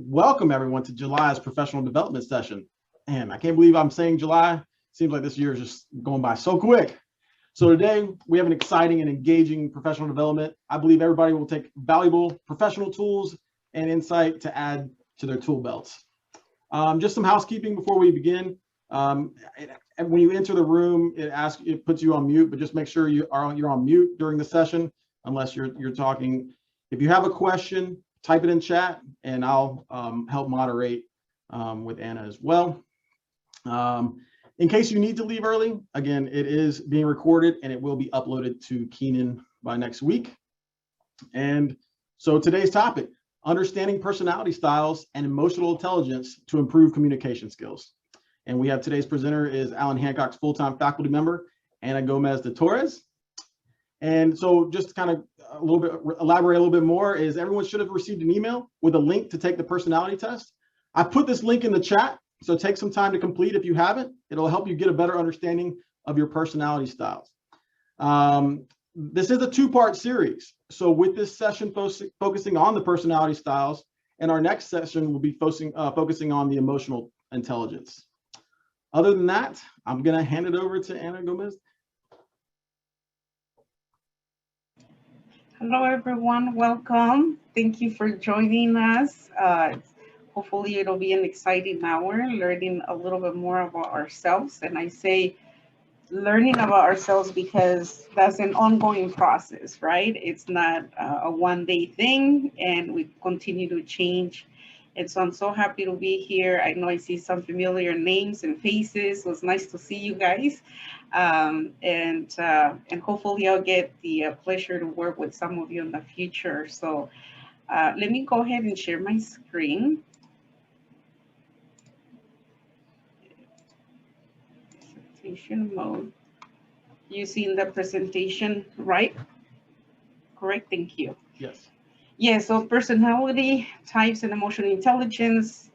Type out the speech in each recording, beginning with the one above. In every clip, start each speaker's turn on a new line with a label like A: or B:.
A: Welcome everyone to July's professional development session. And I can't believe I'm saying July. Seems like this year is just going by so quick. So today we have an exciting and engaging professional development. I believe everybody will take valuable professional tools and insight to add to their tool belts. Just some housekeeping before we begin. When you enter the room, it puts you on mute, but just make sure you're on mute during the session unless you're talking. If you have a question, type it in chat and I'll help moderate with Anna as well. In case you need to leave early, again, it is being recorded and it will be uploaded to Keenan by next week. And so today's topic, understanding personality styles and emotional intelligence to improve communication skills. And we have today's presenter is Allen Hancock's full-time faculty member, Ana Gomez de Torres. And so just to kind of elaborate a little bit more is everyone should have received an email with a link to take the personality test. I put this link in the chat, so take some time to complete if you haven't. It'll help you get a better understanding of your personality styles. This is a two-part series. So with this session focusing on the personality styles, and our next session will be focusing on the emotional intelligence. Other than that, I'm gonna hand it over to Ana Gomez.
B: Hello, everyone. Welcome. Thank you for joining us. Hopefully, it'll be an exciting hour, learning a little bit more about ourselves. And I say learning about ourselves because that's an ongoing process, right? It's not a one-day thing, and we continue to change. And so I'm so happy to be here. I know I see some familiar names and faces. So it's nice to see you guys. And hopefully I'll get the pleasure to work with some of you in the future. So let me go ahead and share my screen. Presentation mode. You seen the presentation, right? Correct, thank you.
A: Yes.
B: Yeah, so personality types and emotional intelligence,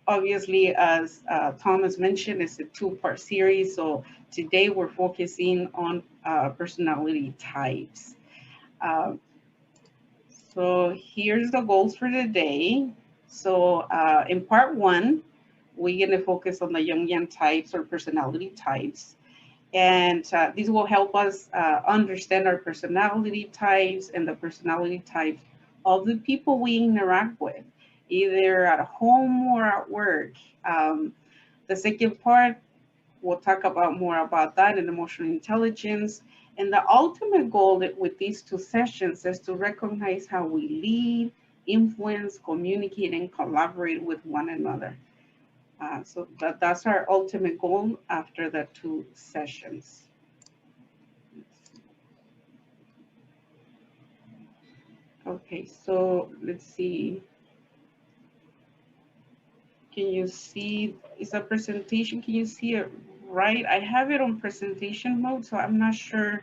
B: obviously, as Thomas mentioned, it's a two-part series. So today we're focusing on personality types. So here's the goals for the day. So in part one, we're gonna focus on the Jungian types or personality types. And these will help us understand our personality types and the personality types of the people we interact with, either at home or at work. The second part, we'll talk about more about that and emotional intelligence. And the ultimate goal with these two sessions is to recognize how we lead, influence, communicate, and collaborate with one another. So that's our ultimate goal after the two sessions. Okay, so let's see. Can you see, is a presentation, can you see it right? I have it on presentation mode, so I'm not sure.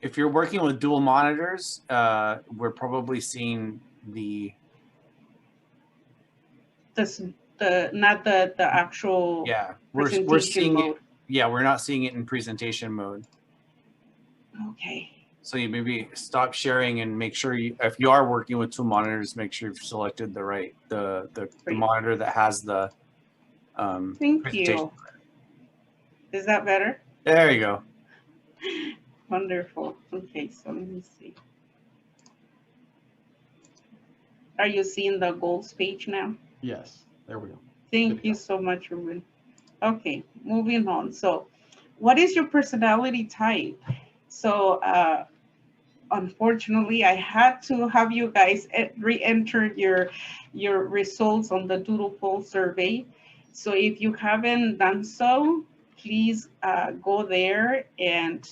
C: If you're working with dual monitors, we're probably seeing
B: not the actual
C: we're seeing
B: mode.
C: it. Yeah, we're not seeing it in presentation mode.
B: Okay.
C: So you maybe stop sharing and make sure if you are working with two monitors, make sure you've selected the right the monitor that has the
B: Thank you. Is that better?
C: There you go.
B: Wonderful. Okay, so let me see. Are you seeing the goals page now?
A: Yes, there we go.
B: Thank you so much, Ruben. Okay, moving on. So what is your personality type? So unfortunately, I had to have you guys re-enter your results on the Doodle poll survey. So if you haven't done so, please go there and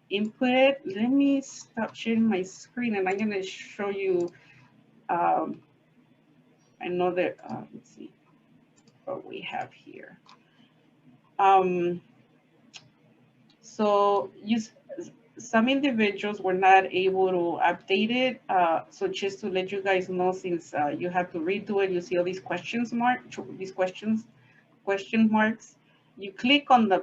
B: input it. Let me stop sharing my screen and I'm gonna show you, I know that, let's see what we have here. So some individuals were not able to update it. So just to let you guys know, since you have to redo it, you see all these question marks. You click on the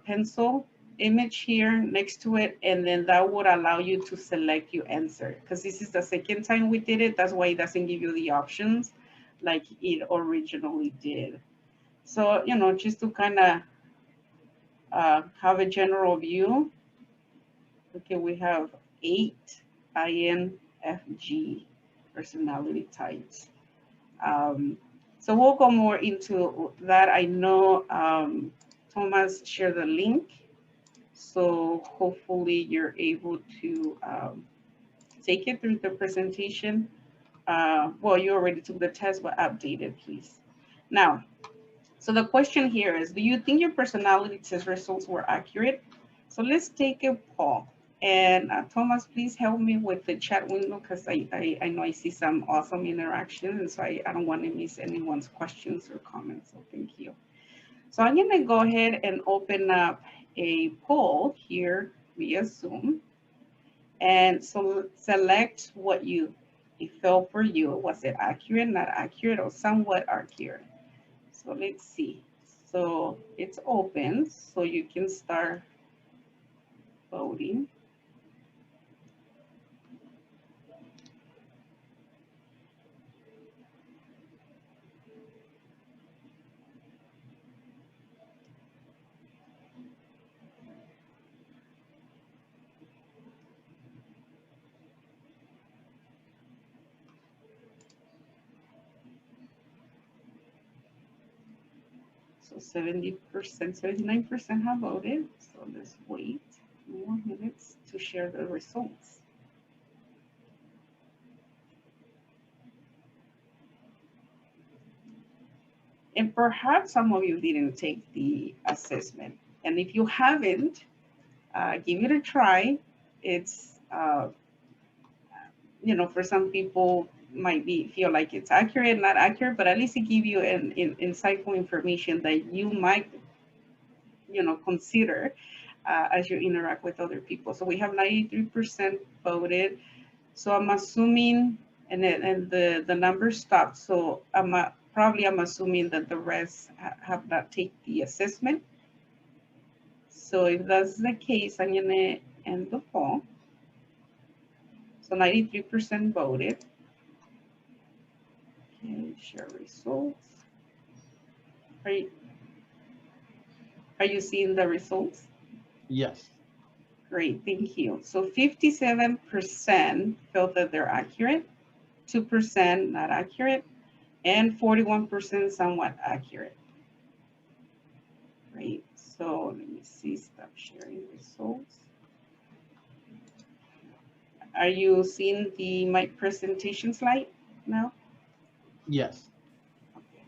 B: pencil image here next to it, and then that would allow you to select your answer. Because this is the second time we did it, that's why it doesn't give you the options. like it originally did. So, you know, just to kind of have a general view. Okay, we have 8 INFG personality types. Um, so we'll go more into that. I know Thomas shared the link, so hopefully you're able to take it through the presentation. Well, you already took the test, but update it, please. Now, so the question here is, do you think your personality test results were accurate? So let's take a poll. And Thomas, please help me with the chat window because I know I see some awesome interaction, and so I don't want to miss anyone's questions or comments, so thank you. So I'm gonna go ahead and open up a poll here via Zoom. And so select what it felt for you. Was it accurate, not accurate, or somewhat accurate? So let's see. So it's open, so you can start voting. So 70%, 79% have voted. So let's wait more minutes to share the results. And perhaps some of you didn't take the assessment. And if you haven't, give it a try. It's, you know, for some people might feel like it's accurate, not accurate, but at least it give you an insightful information that you might, you know, consider as you interact with other people. So we have 93% voted. So I'm assuming, and the numbers stopped. So I'm assuming that the rest have not taken the assessment. So if that's the case, I'm gonna end the poll. So 93% voted. Okay, share results. Are you seeing the results?
A: Yes.
B: Great, thank you. So 57% felt that they're accurate, 2% not accurate, and 41% somewhat accurate. Great, so let me see, stop sharing results. Are you seeing my presentation slide now?
A: Yes.
B: Okay.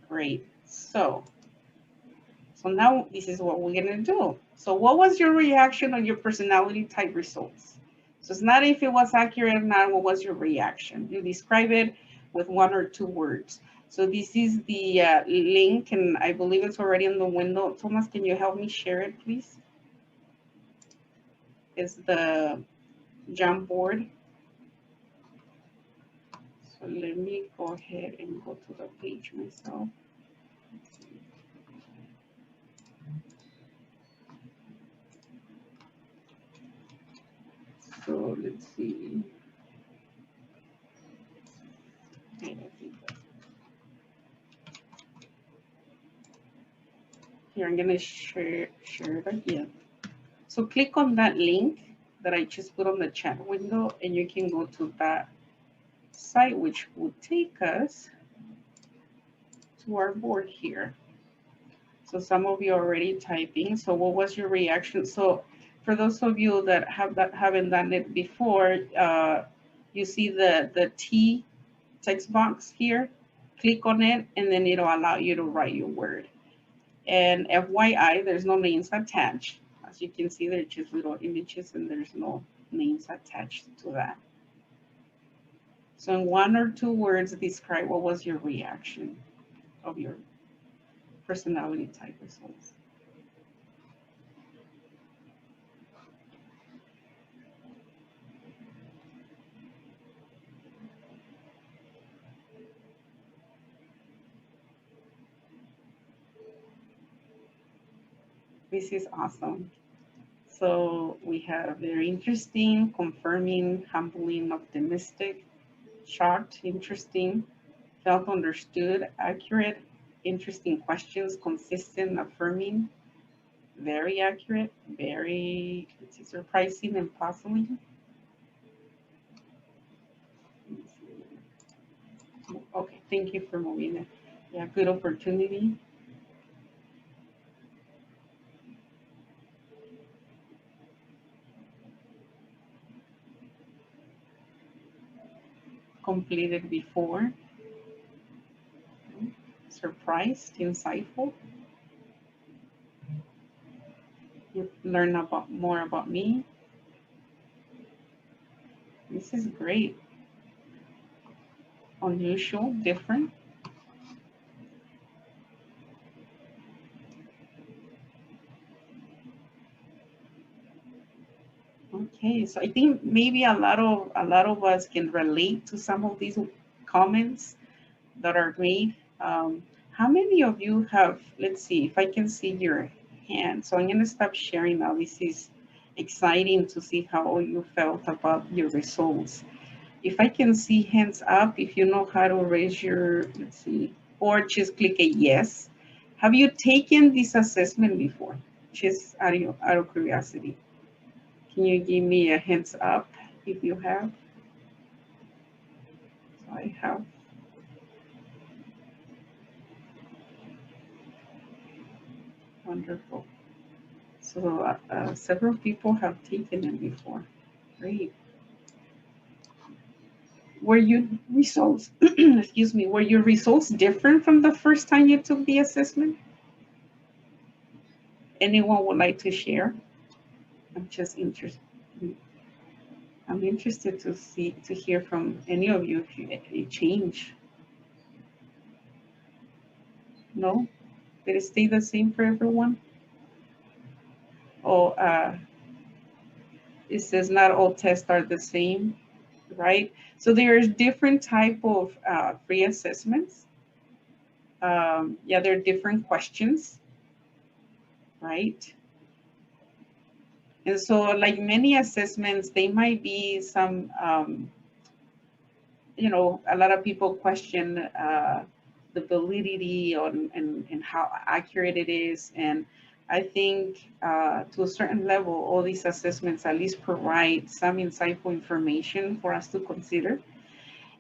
B: Great, so now this is what we're gonna do. So what was your reaction on your personality type results? So it's not if it was accurate or not, what was your reaction? You describe it with 1 or 2 words. So this is the link, and I believe it's already in the window. Thomas, can you help me share it, please? It's the Jamboard. So let me go ahead and go to the page myself. So let's see. Okay, I think here I'm gonna share it again. So click on that link that I just put on the chat window, and you can go to that site, which will take us to our board here. So some of you are already typing. So what was your reaction? So for those of you that haven't done it before, you see the T text box here. Click on it, and then it'll allow you to write your word. And FYI, there's no names attached. As you can see, they're just little images, and there's no names attached to that. So in 1 or 2 words, describe what was your reaction of your personality type results. This is awesome. So we have very interesting, confirming, humbling, optimistic, shocked, interesting, felt understood, accurate, interesting questions, consistent, affirming, very accurate, very, let's see, surprising and puzzling. Okay, thank you for moving it. Yeah, good opportunity. Completed before. Surprised, insightful. You learn about more about me. This is great. Unusual, different. Okay, so I think maybe a lot of us can relate to some of these comments that are made. How many of you have, let's see if I can see your hand. So I'm gonna stop sharing now. This is exciting to see how you felt about your results. If I can see hands up, if you know how to raise your, let's see, or just click a yes. Have you taken this assessment before? Just out of curiosity. Can you give me a hands up if you have? So I have. Wonderful. So several people have taken it before. Great. Were your results, excuse me, were your results different from the first time you took the assessment? Anyone would like to share? I'm just interested. I'm interested to hear from any of you if you change. No? Did it stay the same for everyone? Oh, it says not all tests are the same, right? So there's different type of free assessments. Yeah, there are different questions, right? And so like many assessments, they might be some, you know, a lot of people question the validity on and how accurate it is. And I think to a certain level, all these assessments at least provide some insightful information for us to consider.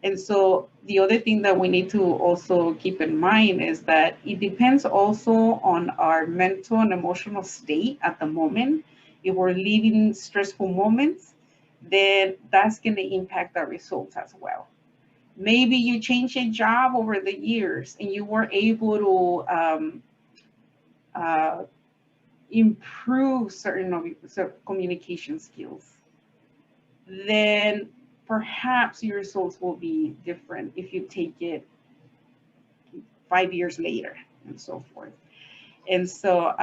B: And so the other thing that we need to also keep in mind is that it depends also on our mental and emotional state at the moment. If we're living stressful moments, then that's going to impact our results as well. Maybe you changed a job over the years and you were able to uh, improve certain communication skills. Then perhaps your results will be different if you take it 5 years later and so forth. And so,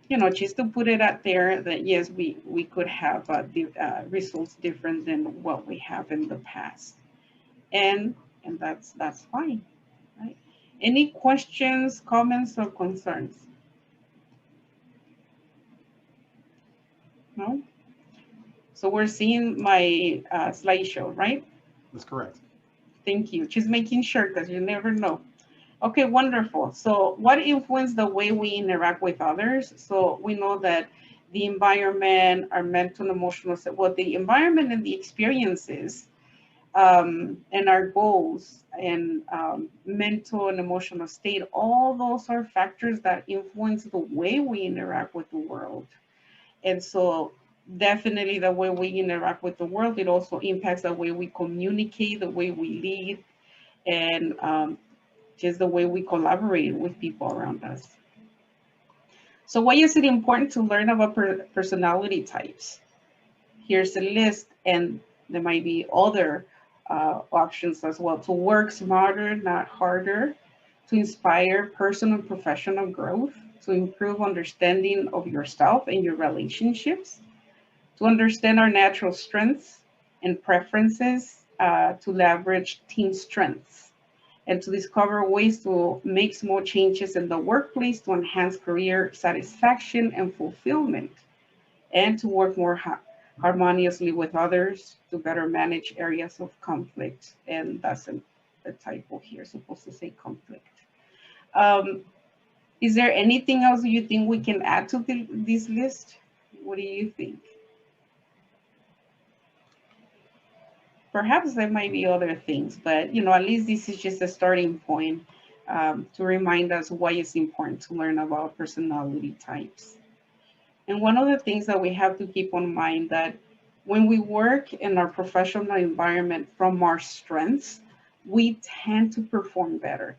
B: you know, just to put it out there that yes, we could have the results different than what we have in the past. And that's fine, right? Any questions, comments, or concerns? No? So we're seeing my slideshow, right?
A: That's correct.
B: Thank you. Just making sure because you never know. Okay, wonderful. So what influences the way we interact with others? So we know that the environment, our mental and emotional, well, the environment and the experiences and our goals and mental and emotional state, all those are factors that influence the way we interact with the world. And so definitely the way we interact with the world, it also impacts the way we communicate, the way we lead, and just the way we collaborate with people around us. So why is it important to learn about personality types? Here's a list, and there might be other options as well. To work smarter, not harder, to inspire personal and professional growth, to improve understanding of yourself and your relationships, to understand our natural strengths and preferences, to leverage team strengths, and to discover ways to make small changes in the workplace to enhance career satisfaction and fulfillment, and to work more harmoniously with others to better manage areas of conflict. And that's a typo here, supposed to say conflict. Is there anything else you think we can add to this list? What do you think? Perhaps there might be other things, but at least this is just a starting point to remind us why it's important to learn about personality types. And one of the things that we have to keep in mind that when we work in our professional environment from our strengths, we tend to perform better.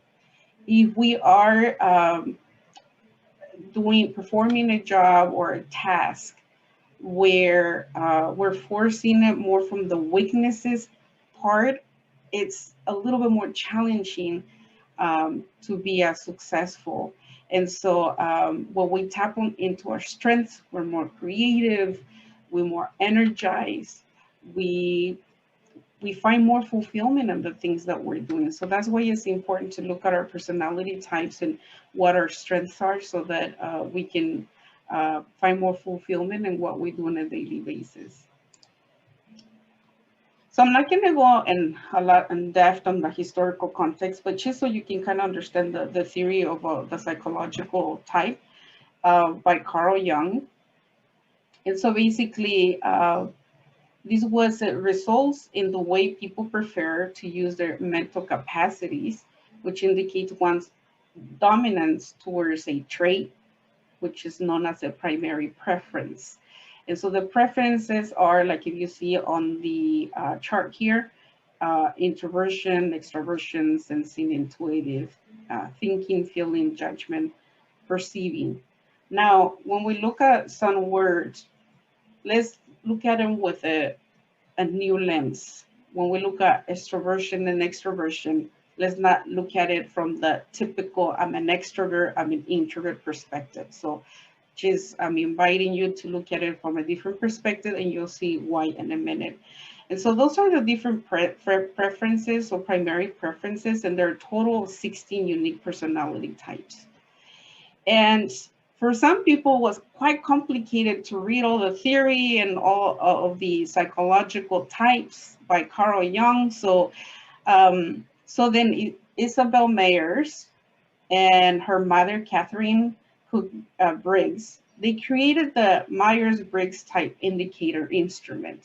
B: If we are performing a job or a task where we're forcing it more from the weaknesses part, it's a little bit more challenging to be as successful. And so when we tap into our strengths, we're more creative, we're more energized, we find more fulfillment in the things that we're doing. So that's why it's important to look at our personality types and what our strengths are so that we can find more fulfillment in what we do on a daily basis. So I'm not going to go a lot in depth on the historical context, but just so you can kind of understand the theory of the psychological type by Carl Jung. And so basically, this was results in the way people prefer to use their mental capacities, which indicates one's dominance towards a trait, which is known as a primary preference. And so the preferences are, like if you see on the chart here, introversion, extroversion, sensing, intuitive, thinking, feeling, judgment, perceiving. Now, when we look at some words, let's look at them with a new lens. When we look at extroversion and extroversion, let's not look at it from the typical, I'm an extrovert, I'm an introvert perspective. So I'm inviting you to look at it from a different perspective, and you'll see why in a minute. And so those are the different preferences or primary preferences, and there are a total of 16 unique personality types. And for some people, it was quite complicated to read all the theory and all of the psychological types by Carl Jung. So then Isabel Mayers and her mother, Catherine Briggs, they created the Myers-Briggs type indicator instrument.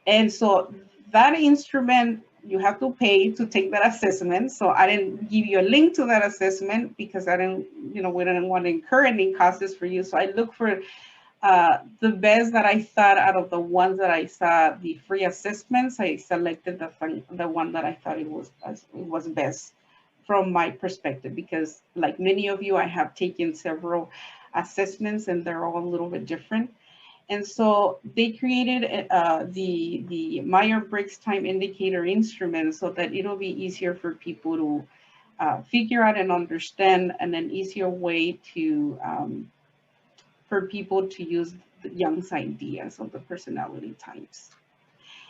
B: And so that instrument, you have to pay to take that assessment. So I didn't give you a link to that assessment because we didn't want to incur any costs for you. So I looked for the best that I thought out of the ones that I saw, the free assessments. I selected the one that I thought it was best from my perspective, because like many of you, I have taken several assessments and they're all a little bit different. And so they created the Myers-Briggs time indicator instrument so that it'll be easier for people to figure out and understand, and an easier way to for people to use Jung's ideas of the personality types.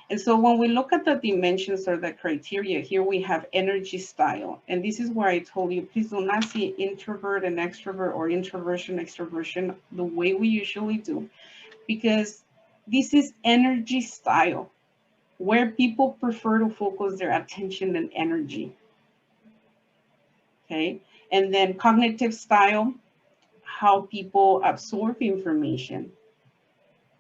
B: And so when we look at the dimensions or the criteria, here we have energy style. And this is where I told you, please do not see introvert and extrovert or introversion, extroversion the way we usually do, because this is energy style, where people prefer to focus their attention and energy. Okay, and then cognitive style, how people absorb information,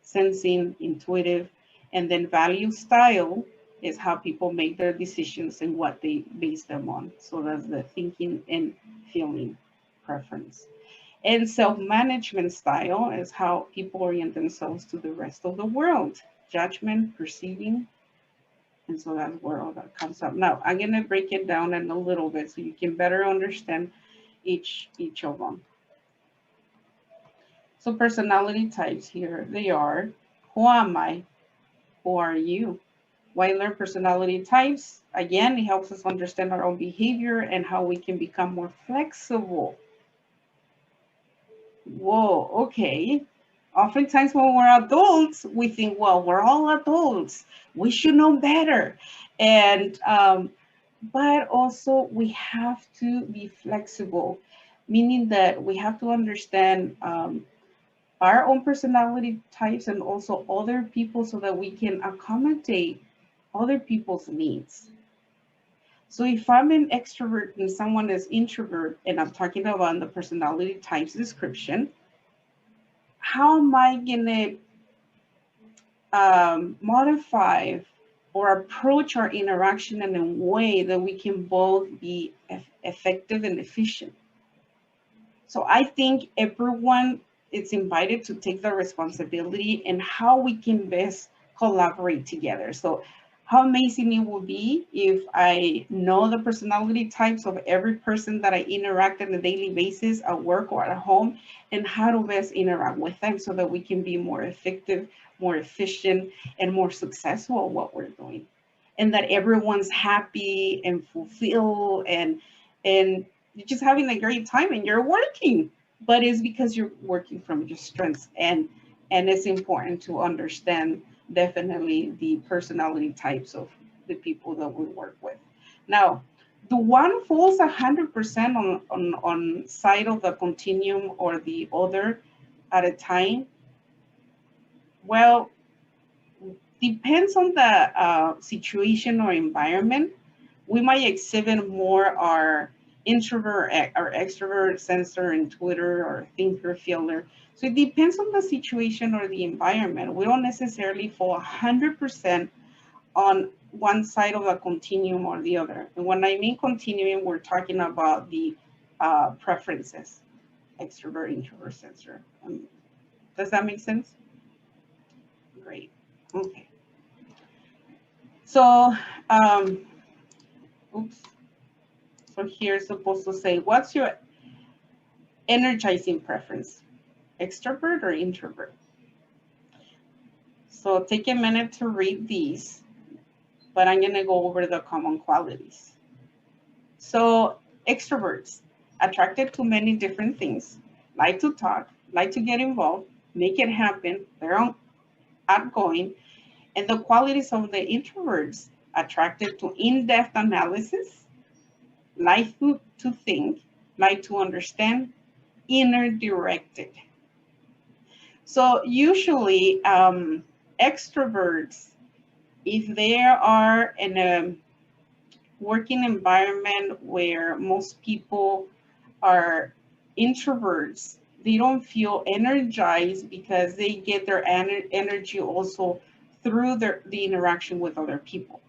B: sensing, intuitive, and then value style is how people make their decisions and what they base them on. So that's the thinking and feeling preference. And self-management style is how people orient themselves to the rest of the world, judgment, perceiving. And so that's where all that comes up. Now, I'm going to break it down in a little bit so you can better understand each of them. So personality types here, they are, who am I? Who are you? Why learn personality types? Again, it helps us understand our own behavior and how we can become more flexible. Whoa, okay. Oftentimes when we're adults, we think, well, we're all adults. We should know better. And, but also we have to be flexible, meaning that we have to understand our own personality types and also other people so that we can accommodate other people's needs. So if I'm an extrovert and someone is introvert, and I'm talking about the personality types description, how am I gonna modify or approach our interaction in a way that we can both be effective and efficient? So I think everyone is invited to take the responsibility and how we can best collaborate together. So how amazing it will be if I know the personality types of every person that I interact on a daily basis at work or at home, and how to best interact with them so that we can be more effective, more efficient, and more successful at what we're doing. And that everyone's happy and fulfilled, and you're just having a great time and you're working, but it's because you're working from your strengths. And it's important to understand definitely the personality types of the people that we work with. Now, the one falls 100% on side of the continuum or the other at a time. Well, depends on the situation or environment. We might exhibit more our introvert or extrovert sensor and Twitter or thinker feeler. So it depends on the situation or the environment. We don't necessarily fall 100% on one side of a continuum or the other. And when I mean continuum, we're talking about the preferences, extrovert, introvert, sensor. Does that make sense? Great. Okay. So, oops. So here it's supposed to say, what's your energizing preference? Extrovert or introvert? So take a minute to read these, but I'm gonna go over the common qualities. So extroverts, attracted to many different things, like to talk, like to get involved, make it happen, they're outgoing. And the qualities of the introverts, attracted to in-depth analysis, like to think, like to understand, inner directed. So usually extroverts, if they are in a working environment where most people are introverts, they don't feel energized because they get their energy also through the interaction with other people.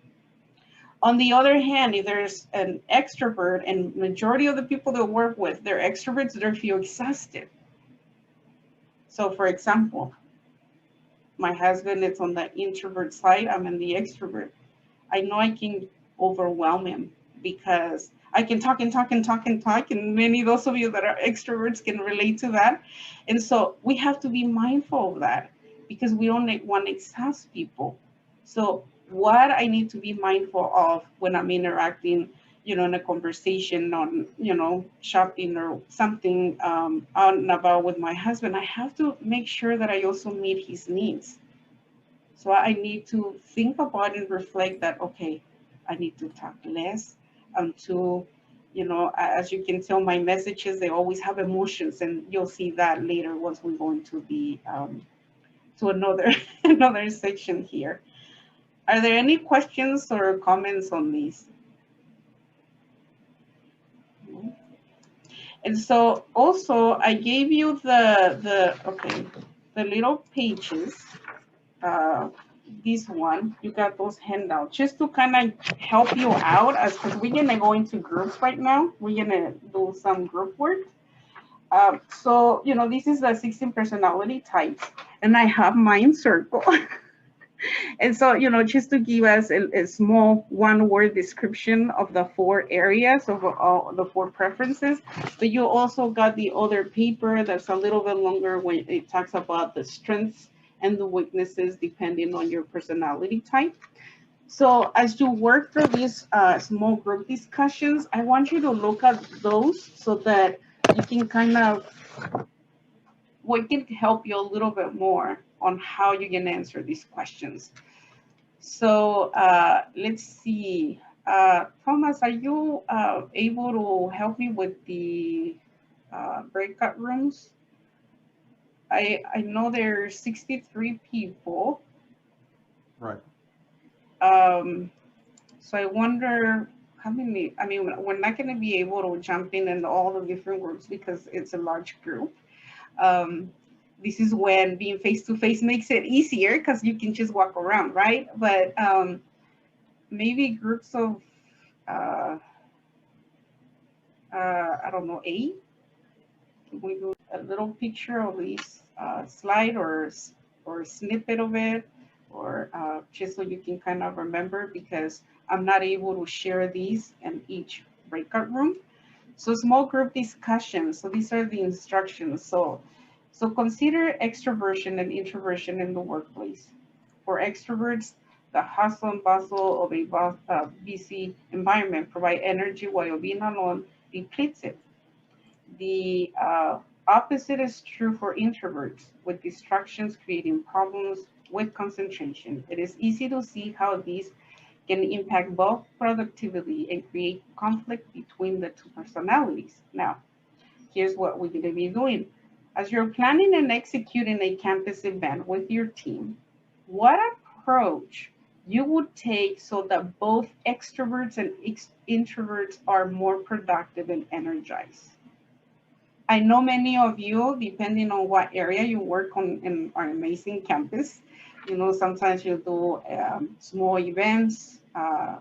B: On the other hand, if there's an extrovert, and majority of the people that work with, they're extroverts, they feel exhausted. So for example, my husband is on the introvert side, I'm on the extrovert. I know I can overwhelm him because I can talk and talk and talk and talk, and many of those of you that are extroverts can relate to that. And so we have to be mindful of that because we don't want to exhaust people. So what I need to be mindful of when I'm interacting, in a conversation on, shopping or something out and about with my husband, I have to make sure that I also meet his needs. So I need to think about and reflect that, okay, I need to talk less until, as you can tell, my messages, they always have emotions, and you'll see that later once we go into the, to another section here. Are there any questions or comments on these? And so also I gave you the little pages, this one, you got those handouts just to kind of help you out because we're gonna go into groups right now. We're gonna do some group work. So, this is the 16 personality types, and I have mine circled. And so, just to give us a small one-word description of the 4 areas of all the 4 preferences, but you also got the other paper that's a little bit longer when it talks about the strengths and the weaknesses depending on your personality type. So as you work through these small group discussions, I want you to look at those so that you can kind of, what can help you a little bit more on how you can answer these questions. So let's see. Thomas, are you able to help me with the breakout rooms? I know there's 63 people.
A: Right.
B: So I wonder how many, I mean, we're not going to be able to jump in all the different groups because it's a large group. This is when being face-to-face makes it easier because you can just walk around, right? But maybe groups of, I don't know, 8. We do a little picture of this slide or a snippet of it, or just so you can kind of remember, because I'm not able to share these in each breakout room. So small group discussions. So these are the instructions. So consider extroversion and introversion in the workplace. For extroverts, the hustle and bustle of a busy environment provide energy, while being alone depletes it. The opposite is true for introverts, with distractions creating problems with concentration. It is easy to see how these can impact both productivity and create conflict between the two personalities. Now, here's what we're going to be doing. As you're planning and executing a campus event with your team, what approach you would take so that both extroverts and introverts are more productive and energized? I know many of you, depending on what area you work on in our amazing campus, sometimes you do small events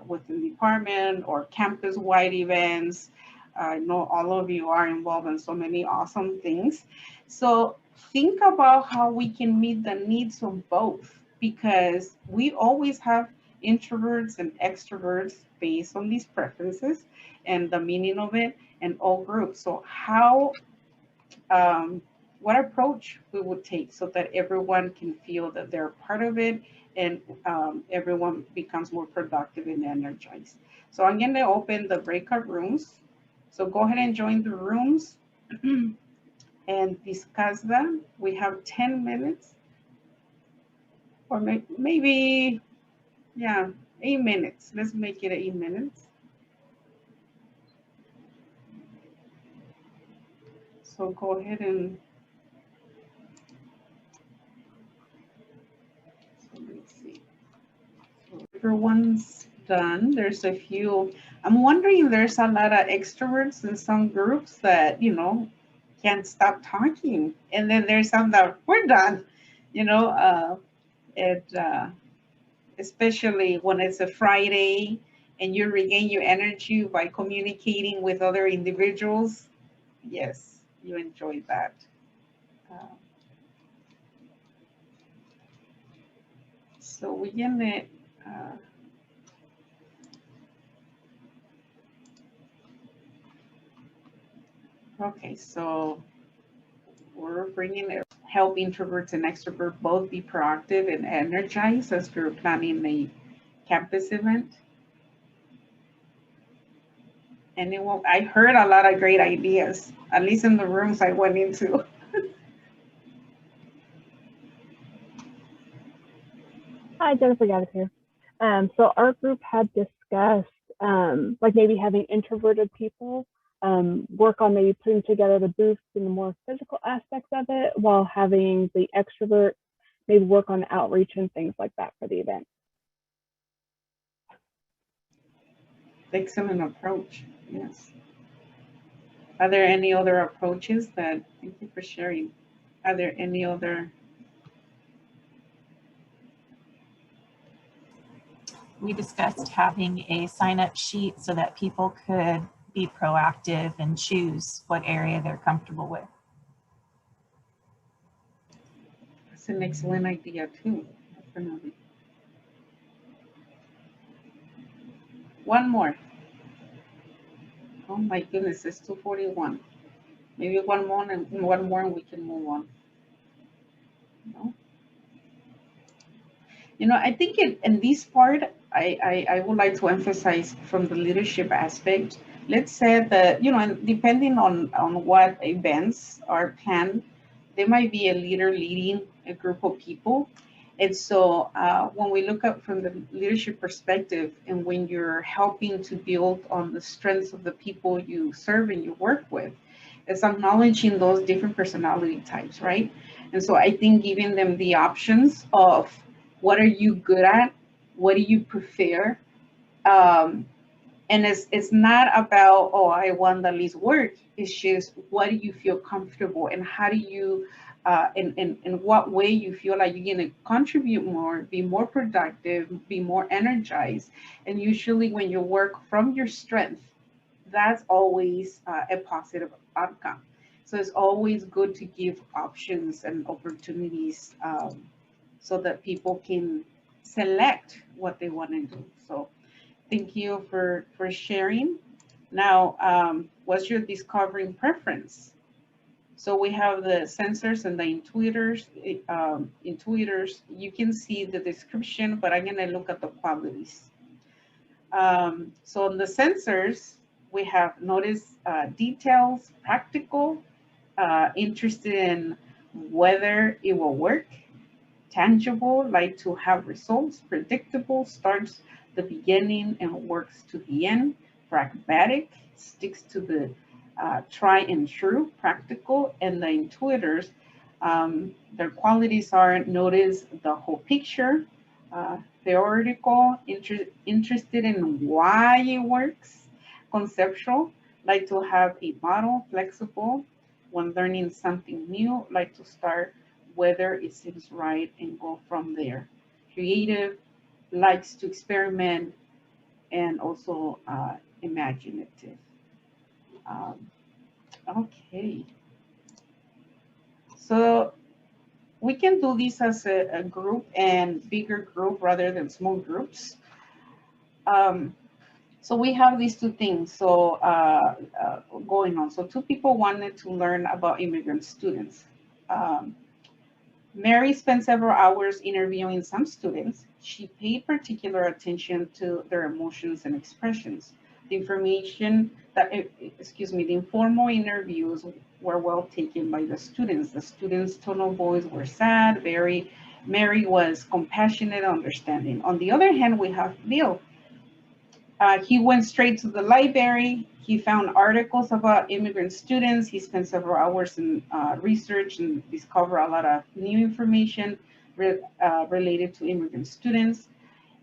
B: within the department or campus-wide events. I know all of you are involved in so many awesome things. So think about how we can meet the needs of both, because we always have introverts and extroverts based on these preferences and the meaning of it in all groups. So what approach we would take so that everyone can feel that they're part of it, and everyone becomes more productive and energized. So I'm going to open the breakout rooms. So go ahead and join the rooms and discuss them. We have 10 minutes, or maybe, yeah, 8 minutes. Let's make it 8 minutes. So go ahead and, so let's see. So everyone's done. There's a few. I'm wondering, there's a lot of extroverts in some groups that, can't stop talking. And then there's some that we're done, especially when it's a Friday and you regain your energy by communicating with other individuals. Yes. You enjoy that. So we're gonna okay, so we're bringing it, help introverts and extroverts both be proactive and energized as we're planning a campus event. And I heard a lot of great ideas, at least in the rooms I went into.
D: Hi, Jennifer Gaddis here. So our group had discussed like maybe having introverted people work on maybe putting together the booths and the more physical aspects of it, while having the extrovert maybe work on outreach and things like that for the event.
B: Excellent approach, yes. Are there any other approaches that, thank you for sharing. Are there any other?
E: We discussed having a sign-up sheet so that people could be proactive and choose what area they're comfortable with.
B: That's an excellent idea too, definitely. One more. Oh my goodness, it's 2:41. Maybe one more and we can move on. No? I think in this part, I would like to emphasize from the leadership aspect. Let's say that, and depending on what events are planned, there might be a leader leading a group of people. And so when we look at from the leadership perspective, and when you're helping to build on the strengths of the people you serve and you work with, it's acknowledging those different personality types, right? And so I think giving them the options of what are you good at, what do you prefer, And it's not about, oh, I want the least work. It's just, what do you feel comfortable, and how do you, in what way you feel like you're going to contribute more, be more productive, be more energized. And usually when you work from your strength, that's always a positive outcome. So it's always good to give options and opportunities, so that people can select what they want to do. So thank you for sharing. Now, what's your discovering preference? So we have the sensors and the intuitors. Intuitors, you can see the description, but I'm going to look at the qualities. So on the sensors, we have notice details, practical, interested in whether it will work, tangible, like to have results, predictable, starts the beginning and works to the end, pragmatic, sticks to the try and true, practical. And the intuitors, their qualities are notice the whole picture, theoretical, interested in why it works, conceptual, like to have a model, flexible, when learning something new, like to start whether it seems right and go from there. Creative, likes to experiment, and also imaginative. Okay, so we can do this as a group and bigger group rather than small groups. So we have these two things going on. So two people wanted to learn about immigrant students. Mary spent several hours interviewing some students. She paid particular attention to their emotions and expressions. The informal interviews were well taken by the students. The students' tone of voice were sad. Mary was compassionate, understanding. On the other hand, we have Bill. He went straight to the library. He found articles about immigrant students. He spent several hours in research and discovered a lot of new information related to immigrant students.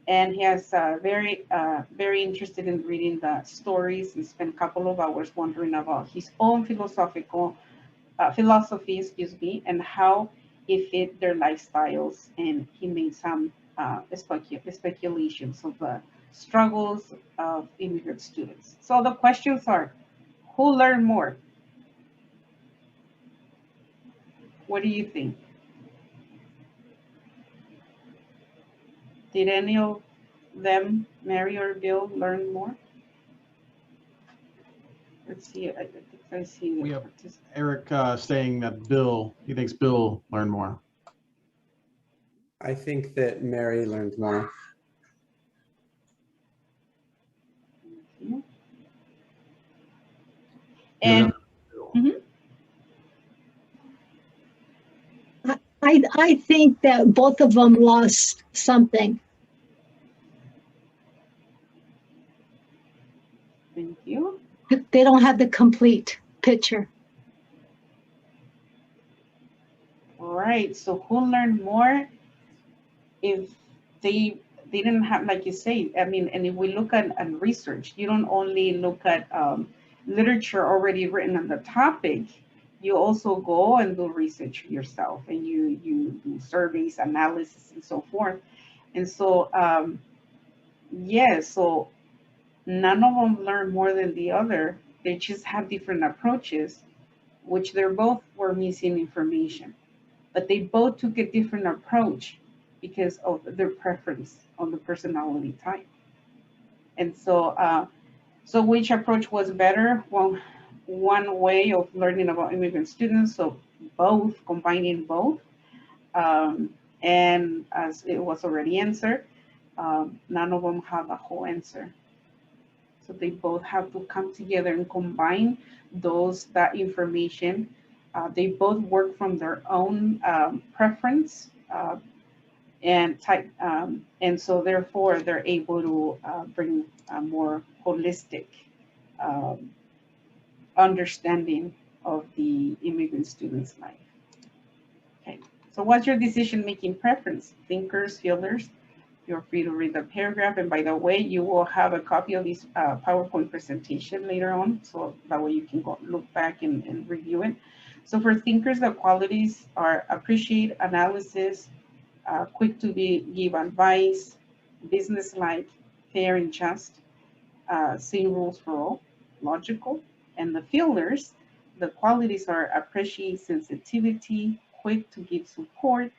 B: And he has very interested in reading the stories, and spent a couple of hours wondering about his own philosophy, and how it fit their lifestyles. And he made some speculations of the struggles of immigrant students. So the questions are, who learned more? What do you think? Did any of them, Mary or Bill, learn more? Let's see. I think I see.
A: We have Eric saying that he thinks Bill learned more.
F: I think that Mary learned more.
B: And
G: I think that both of them lost something.
B: Thank you.
G: They don't have the complete picture.
B: All right. So who learned more? If they didn't have, like you say, I mean, and if we look at research, you don't only look at literature already written on the topic. You also go and do research yourself, and you do surveys, analysis, and so forth. And so, so none of them learned more than the other. They just have different approaches, which they both were missing information, but they both took a different approach because of their preference on the personality type. And so, so which approach was better? Well, one way of learning about immigrant students, so both, combining both. And as it was already answered, none of them have a whole answer. So they both have to come together and combine that information. They both work from their own preference and type, and so therefore they're able to bring a more holistic understanding of the immigrant student's life. Okay, so what's your decision-making preference? Thinkers, feelers? Feel free to read the paragraph. And by the way, you will have a copy of this PowerPoint presentation later on. So that way you can go look back and review it. So for thinkers, the qualities are appreciate analysis, quick to give advice, businesslike, fair and just, same rules for all, logical. And the feelers, the qualities are appreciate sensitivity, quick to give support,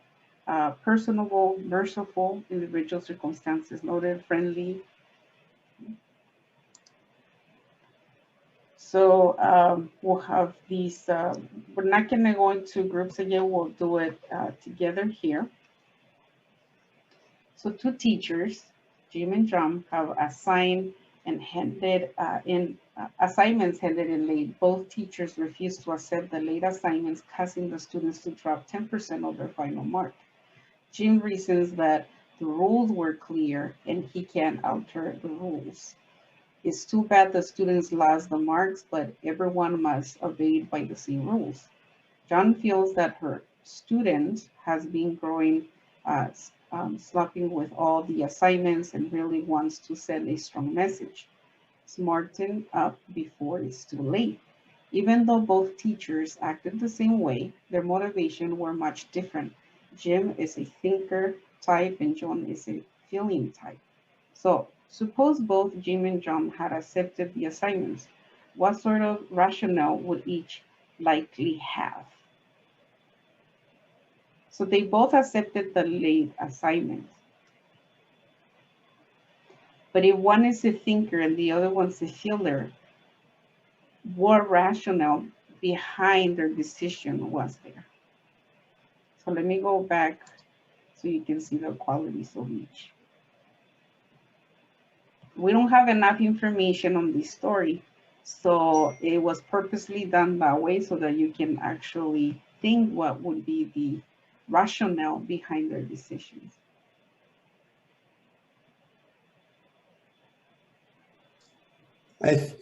B: personable, merciful, individual circumstances noted, friendly. So we'll have these, we're not gonna go into groups again, we'll do it together here. So two teachers, Jim and John, have assigned and handed in assignments handed in late. Both teachers refused to accept the late assignments, causing the students to drop 10% of their final mark. Jim reasons that the rules were clear and he can't alter the rules. It's too bad the students lost the marks, but everyone must obey by the same rules. John feels that her student has been growing, slopping with all the assignments and really wants to send a strong message. Smarten up before it's too late. Even though both teachers acted the same way, their motivation were much different. Jim is a thinker type and John is a feeling type. So suppose both Jim and John had accepted the assignments. What sort of rationale would each likely have? So they both accepted the late assignment. But if one is a thinker and the other one's a feeler, what rationale behind their decision was there? So let me go back so you can see the qualities of each. We don't have enough information on this story, so it was purposely done that way so that you can actually think what would be the rationale behind their decisions.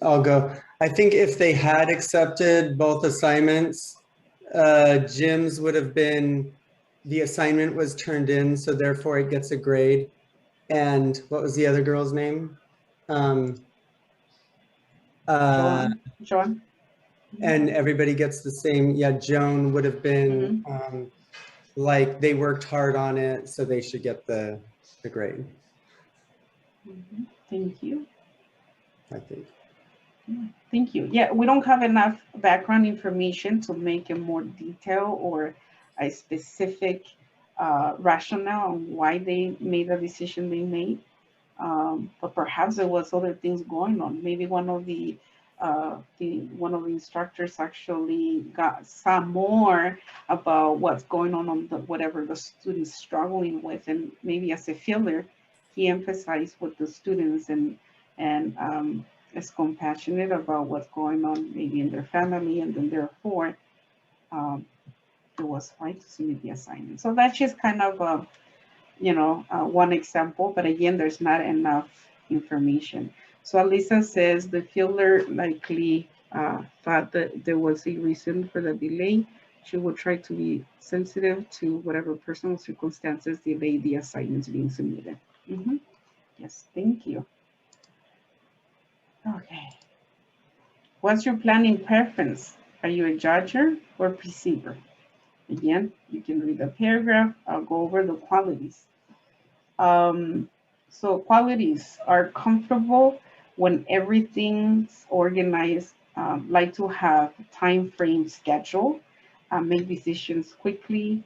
F: I'll go. I think if they had accepted both assignments, Jim's would have been, the assignment was turned in, so therefore it gets a grade. And what was the other girl's name?
B: John?
F: And everybody gets the same. Yeah, Joan would have been like they worked hard on it, so they should get the grade.
B: Thank you.
F: I think.
B: Thank you. Yeah, we don't have enough background information to make a more detailed or a specific rationale on why they made the decision they made. But perhaps there was other things going on. Maybe one of the instructors actually saw more about what's going on the whatever the student's struggling with, and maybe as a fielder, he emphasized with the students and is compassionate about what's going on maybe in their family, and then therefore it was right to submit the assignment. So that's just kind of one example, but again, there's not enough information. So Alisa says the fielder likely thought that there was a reason for the delay. She would try to be sensitive to whatever personal circumstances delay the assignments being submitted. Yes, thank you. Okay. What's your planning preference? Are you a judger or perceiver? Again, you can read the paragraph. I'll go over the qualities. So qualities are comfortable when everything's organized, like to have time frame schedule, make decisions quickly,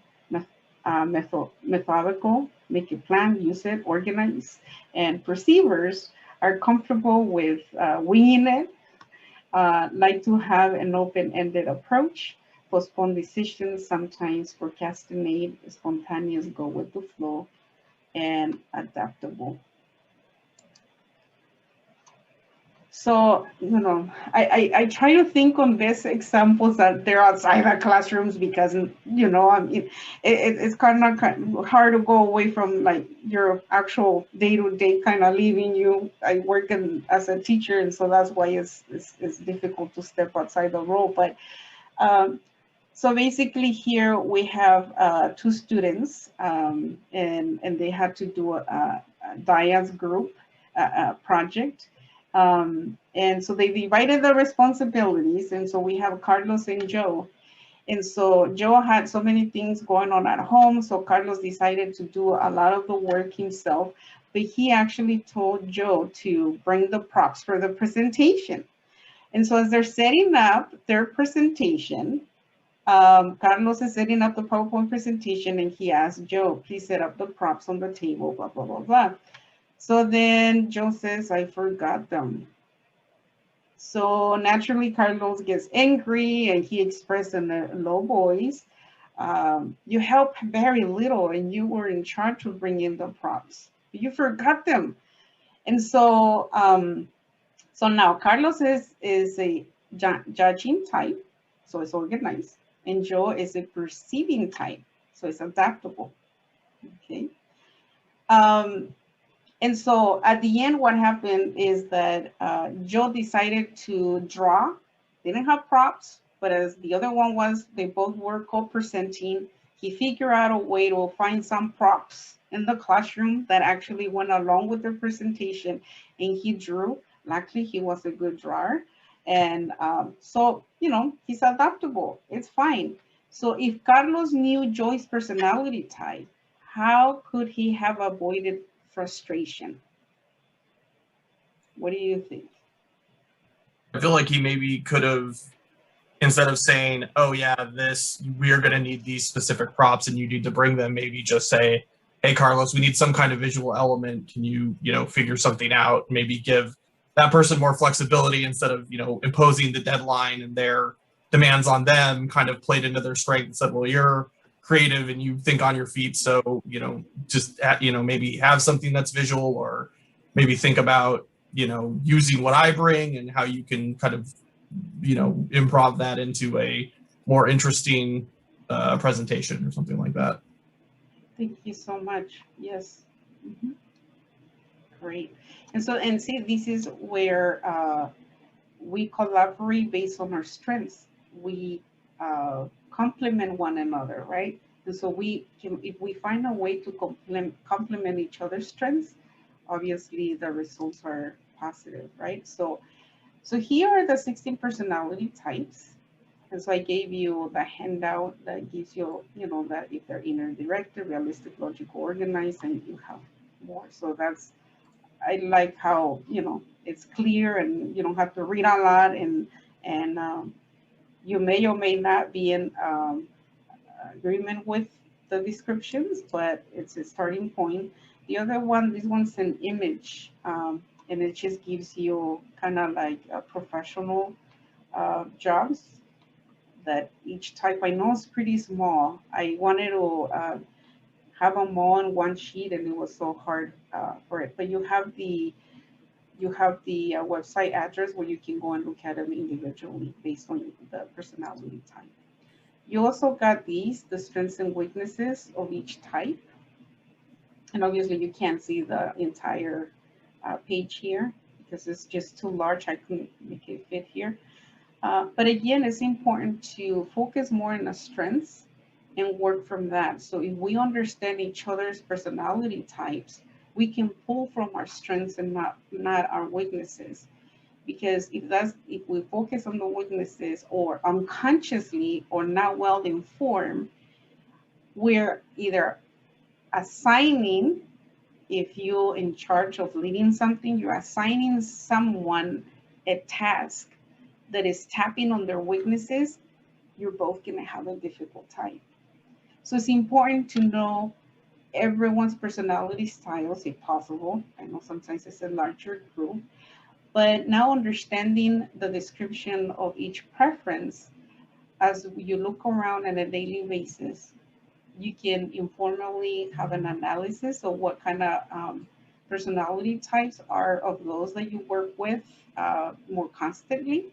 B: methodical, make a plan, use it, organize. And perceivers are comfortable with winging it, like to have an open-ended approach, postpone decisions, sometimes procrastinate, spontaneous, go with the flow, and adaptable. So, I try to think on these examples that they're outside the classrooms because, I mean, it's kind of hard to go away from like your actual day-to-day kind of living. I work as a teacher, and so that's why it's difficult to step outside the role. But so basically here we have two students, and they had to do Dia's group project. And so they divided the responsibilities. And so we have Carlos and Joe. And so Joe had so many things going on at home. So Carlos decided to do a lot of the work himself, but he actually told Joe to bring the props for the presentation. And so as they're setting up their presentation, Carlos is setting up the PowerPoint presentation, and he asked Joe, please set up the props on the table, blah, blah, blah, blah. So then Joe says, I forgot them. So naturally, Carlos gets angry, and he expressed in a low voice, you helped very little, and you were in charge of bringing the props. You forgot them. And so, so now Carlos is a judging type, so it's organized. And Joe is a perceiving type, so it's adaptable. Okay. And so at the end, what happened is that Joe decided to draw. They didn't have props, but as the other one was, they both were co-presenting. He figured out a way to find some props in the classroom that actually went along with the presentation, and he drew. Luckily, he was a good drawer. And so, you know, he's adaptable. It's fine. So if Carlos knew Joy's personality type, how could he have avoided frustration? What do you think?
H: I feel like he maybe could have, instead of saying, oh yeah, we're going to need these specific props and you need to bring them, maybe just say, hey, Carlos, we need some kind of visual element. Can you figure something out? Maybe give that person more flexibility instead of, imposing the deadline and their demands on them, kind of played into their strength and said, well, you're creative and you think on your feet. So, just, maybe have something that's visual, or maybe think about, using what I bring and how you can kind of, improv that into a more interesting presentation or something like that.
B: Thank you so much. Yes. Mm-hmm. Great. And so, and see, this is where we collaborate based on our strengths. We complement one another, right? And so if we find a way to complement each other's strengths, obviously the results are positive, right? So here are the 16 personality types. And so I gave you the handout that gives you, that if they're inner directed, realistic, logical, organized, and you have more. So I like how, it's clear and you don't have to read a lot, and you may or may not be in agreement with the descriptions, but it's a starting point. The other one, this one's an image, and it just gives you kind of like a professional jobs that each type, I know it's pretty small. I wanted to have them all on one sheet, and it was so hard for it. But you have the website address where you can go and look at them individually based on the personality type. You also got the strengths and weaknesses of each type. And obviously you can't see the entire page here because it's just too large. I couldn't make it fit here. But again, it's important to focus more on the strengths and work from that. So if we understand each other's personality types, we can pull from our strengths and not our weaknesses. Because if we focus on the weaknesses, or unconsciously or not well informed, we're either assigning, if you're in charge of leading something, you're assigning someone a task that is tapping on their weaknesses, you're both going to have a difficult time. So it's important to know everyone's personality styles, if possible. I know sometimes it's a larger group, but now understanding the description of each preference, as you look around on a daily basis, you can informally have an analysis of what kind of personality types are of those that you work with more constantly.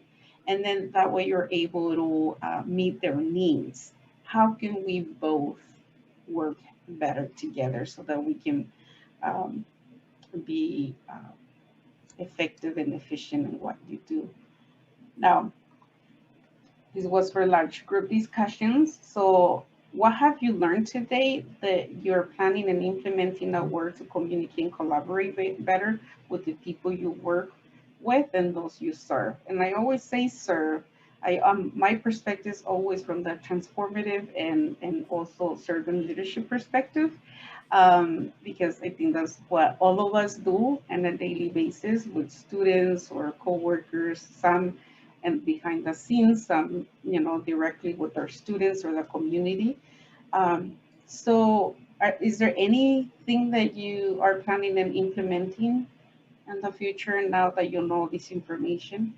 B: And then that way you're able to meet their needs. How can we both work better together so that we can be effective and efficient in what you do? Now, this was for large group discussions. So what have you learned today that you're planning and implementing a work to communicate and collaborate better with the people you work with and those you serve? And I always say serve. My perspective is always from the transformative and also servant leadership perspective, because I think that's what all of us do on a daily basis with students or coworkers, some and behind the scenes, some, directly with our students or the community. So is there anything that you are planning and implementing in the future now that you know this information?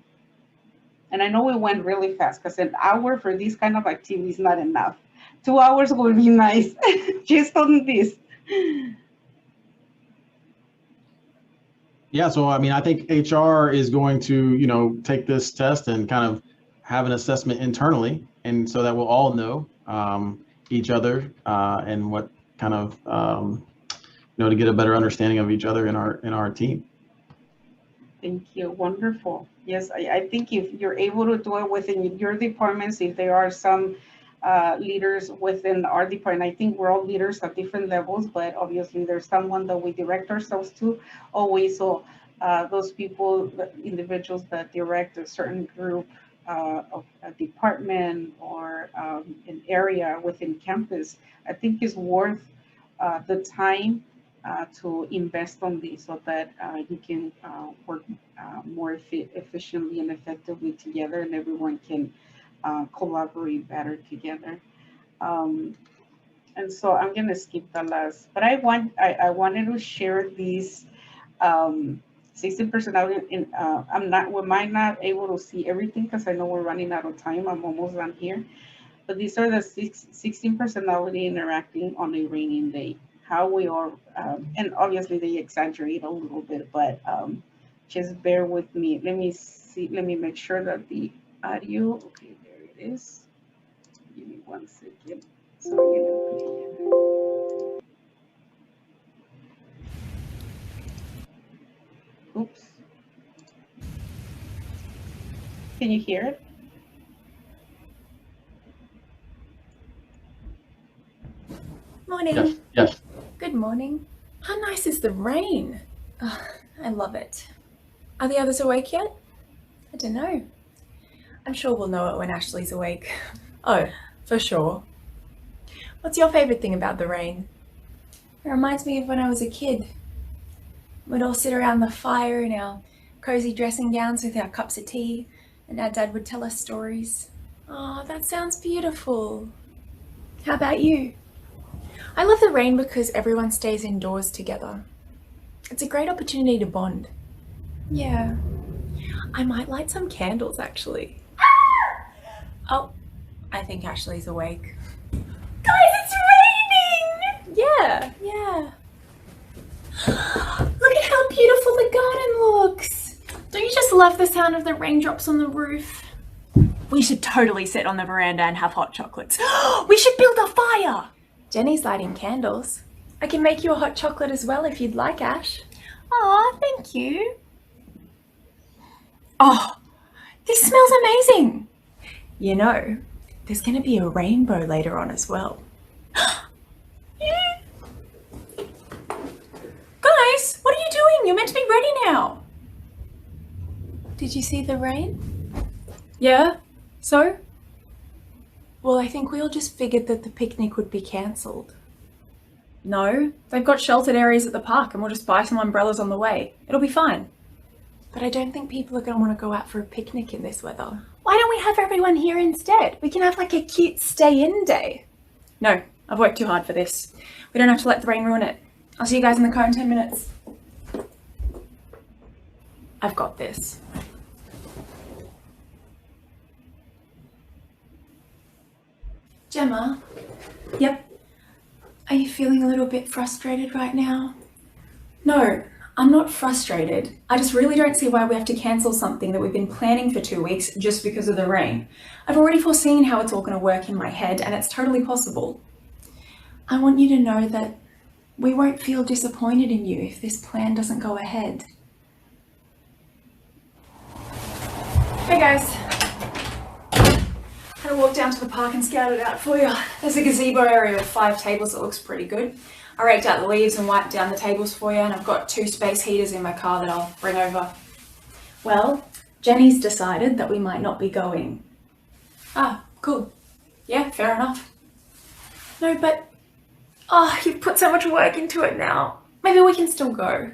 B: And I know it went really fast because an hour for this kind of activity is not enough. 2 hours would be nice just on this.
A: Yeah, so I mean, I think HR is going to, take this test and kind of have an assessment internally, and so that we'll all know each other and what kind of to get a better understanding of each other in our team.
B: Thank you. Wonderful. Yes, I think if you're able to do it within your departments, if there are some leaders within our department, I think we're all leaders at different levels, but obviously there's someone that we direct ourselves to always. So those people, individuals that direct a certain group of a department or an area within campus, I think is worth the time to invest on these so that you can work more efficiently and effectively together, and everyone can collaborate better together. And so I'm gonna skip the last, but I wanted to share these 16 personality. In we might not able to see everything because I know we're running out of time. I'm almost done here, but these are the 16 personality interacting on a raining day. How we are, and obviously they exaggerate a little bit, but just bear with me. Let me make sure that the audio, okay, there it is. Give me 1 second. So oops. Can you hear it?
I: Morning.
A: Yes. Yes.
I: Good morning. How nice is the rain? Oh, I love it. Are the others awake yet? I don't know. I'm sure we'll know it when Ashley's awake. Oh, for sure. What's your favorite thing about the rain? It reminds me of when I was a kid. We'd all sit around the fire in our cozy dressing gowns with our cups of tea, and our dad would tell us stories. Oh, that sounds beautiful. How about you? I love the rain because everyone stays indoors together. It's a great opportunity to bond. Yeah. I might light some candles, actually. Oh, I think Ashley's awake. Guys, it's raining! Yeah. Look at how beautiful the garden looks. Don't you just love the sound of the raindrops on the roof? We should totally sit on the veranda and have hot chocolates. We should build a fire! Jenny's lighting candles. I can make you a hot chocolate as well if you'd like, Ash. Aw, thank you. Oh, this smells amazing. You know, there's going to be a rainbow later on as well. Yeah. Guys, what are you doing? You're meant to be ready now. Did you see the rain? Yeah, so? Well, I think we all just figured that the picnic would be cancelled. No, they've got sheltered areas at the park and we'll just buy some umbrellas on the way. It'll be fine. But I don't think people are going to want to go out for a picnic in this weather. Why don't we have everyone here instead? We can have like a cute stay-in day. No, I've worked too hard for this. We don't have to let the rain ruin it. I'll see you guys in the car in 10 minutes. I've got this. Gemma? Yep. Are you feeling a little bit frustrated right now? No, I'm not frustrated. I just really don't see why we have to cancel something that we've been planning for 2 weeks just because of the rain. I've already foreseen how it's all going to work in my head, and it's totally possible. I want you to know that we won't feel disappointed in you if this plan doesn't go ahead. Hey guys. Had to walk down to the park and scout it out for you. There's a gazebo area with 5 tables that looks pretty good. I raked out the leaves and wiped down the tables for you, and I've got 2 space heaters in my car that I'll bring over. Well, Jenny's decided that we might not be going. Ah, cool. Yeah, fair enough. No, but, oh, you've put so much work into it now. Maybe we can still go.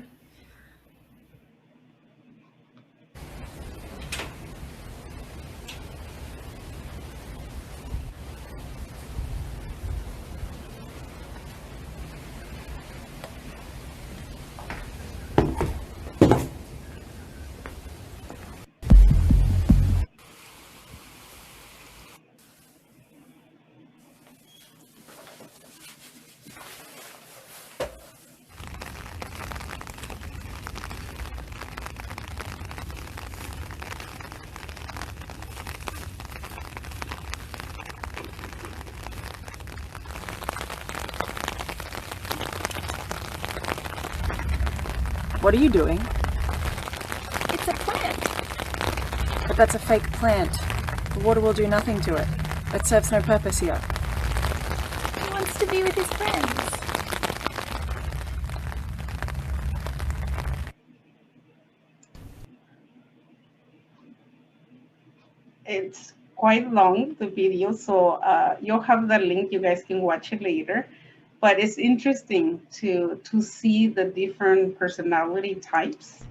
J: What are you doing?
I: It's a plant.
J: But that's a fake plant. The water will do nothing to it. It serves no purpose here.
I: He wants to be with his friends.
B: It's quite long, the video, so you'll have the link. You guys can watch it later. But it's interesting to see the different personality types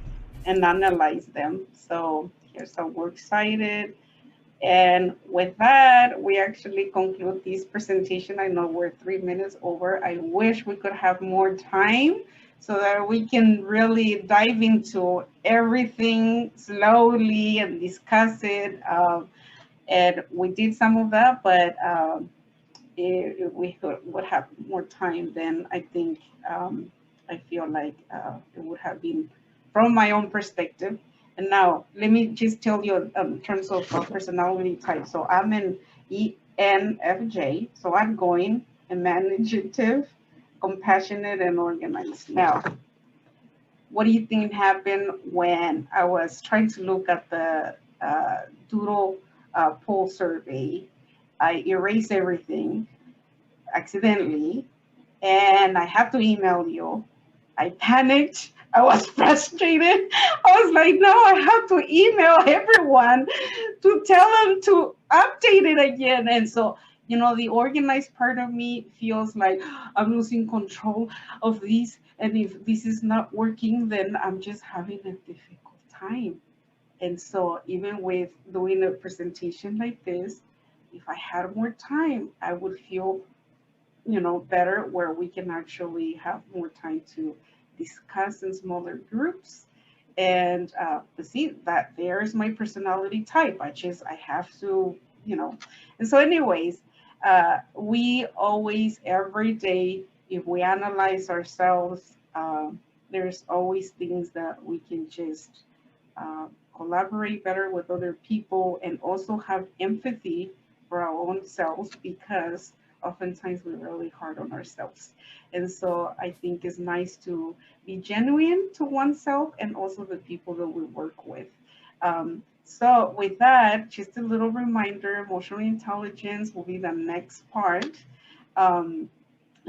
B: and analyze them. So here's how we're excited. And with that, we actually conclude this presentation. I know we're 3 minutes over. I wish we could have more time so that we can really dive into everything slowly and discuss it. And we did some of that, but if we would have more time, then I think I feel like it would have been from my own perspective. And now let me just tell you in terms of personality type. So I'm an ENFJ, so outgoing, imaginative, compassionate, and organized. Now, what do you think happened when I was trying to look at the doodle poll survey? I erased everything accidentally, and I had to email you. I panicked. I was frustrated. I was like, no, I have to email everyone to tell them to update it again. And so, you know, the organized part of me feels like I'm losing control of this. And if this is not working, then I'm just having a difficult time. And so even with doing a presentation like this, if I had more time, I would feel, you know, better, where we can actually have more time to discuss in smaller groups. And see that there's my personality type. I have to, you know. And so anyways, we always, every day, if we analyze ourselves, there's always things that we can just collaborate better with other people, and also have empathy for our own selves, because oftentimes we're really hard on ourselves. And so I think it's nice to be genuine to oneself and also the people that we work with. So with that, just a little reminder, emotional intelligence will be the next part. And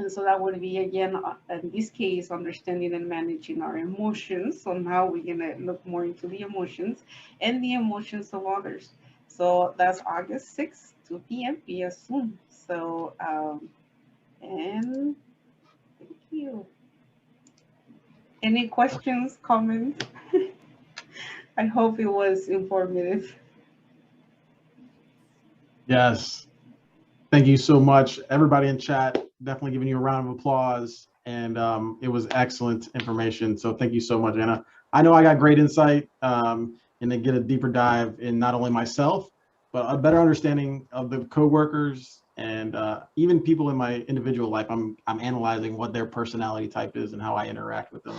B: so that would be, again, in this case, understanding and managing our emotions. So now we're gonna look more into the emotions and the emotions of others. So that's August 6th, 2 p.m. via Zoom. So, and thank you. Any questions, comments? I hope it was informative.
A: Yes. Thank you so much. Everybody in chat, definitely giving you a round of applause. And it was excellent information. So thank you so much, Anna. I know I got great insight and to get a deeper dive in not only myself, but a better understanding of the coworkers and even people in my individual life. I'm analyzing what their personality type is and how I interact with them.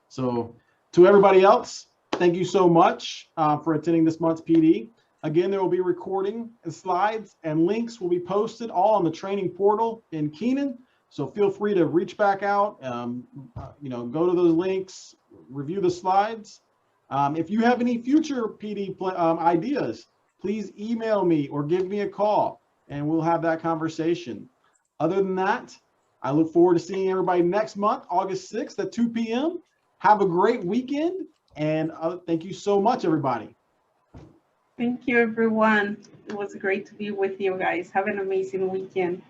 A: So to everybody else, thank you so much for attending this month's PD. Again, there will be recording and slides and links will be posted all on the training portal in Keenan. So feel free to reach back out, you know, go to those links, review the slides. If you have any future PD ideas, please email me or give me a call and we'll have that conversation. Other than that, I look forward to seeing everybody next month, August 6th at 2 p.m. Have a great weekend, and thank you so much, everybody.
B: Thank you, everyone. It was great to be with you guys. Have an amazing weekend.